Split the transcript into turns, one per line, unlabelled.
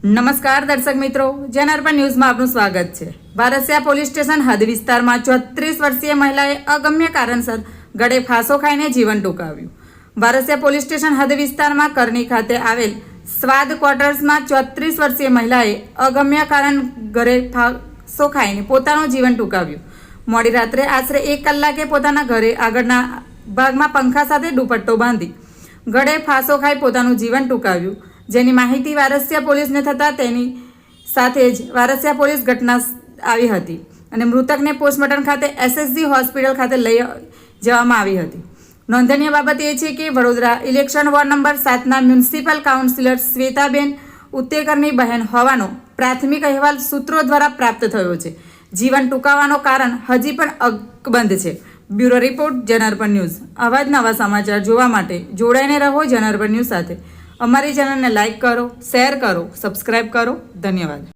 નમસ્કાર દર્શક મિત્રો, જનાર્પણ ન્યૂઝમાં આપનું સ્વાગત છે। વારસિયા પોલીસ સ્ટેશન હદ વિસ્તારમાં 34 વર્ષીય મહિલાએ અગમ્ય કારણસર ગળે ફાંસો ખાઈને જીવન ટૂંકાવ્યું। વારસિયા પોલીસ સ્ટેશન હદ વિસ્તારમાં કરણી ખાતે આવેલ સ્વાદ ક્વાર્ટર્સમાં 34 વર્ષીય મહિલાએ અગમ્ય કારણ ગળે ફાંસો ખાઈને પોતાનું જીવન ટૂંકાવ્યું। મોડી રાત્રે આશરે 1 કલાકે પોતાના ઘરે આગળના ભાગમાં પંખા સાથે દુપટ્ટો બાંધી ગળે ફાંસો ખાઈ પોતાનું જીવન ટૂંકાવ્યું, જેની માહિતી વારસિયા પોલીસને થતાં તેની સાથે જ વારસિયા પોલીસ ઘટના આવી હતી અને મૃતકને પોસ્ટમોર્ટમ ખાતે SSG હોસ્પિટલ ખાતે લઈ જવામાં આવી હતી। નોંધનીય બાબત એ છે કે વડોદરા ઇલેક્શન વોર્ડ નંબર 7ના મ્યુનિસિપલ કાઉન્સિલર શ્વેતાબેન ઉત્તેકરની બહેન હોવાનો પ્રાથમિક અહેવાલ સૂત્રો દ્વારા પ્રાપ્ત થયો છે। જીવન ટૂંકાવવાનું કારણ હજી પણ અકબંધ છે। Bureau report, જનાર્પણ news. આવા જ નવા સમાચાર જોવા માટે જોડાઈને રહો જનાર્પણ ન્યૂઝ સાથે। અમારી ચેનલને લાઇક કરો, શેર કરો, સબસ્ક્રાઇબ કરો। ધન્યવાદ।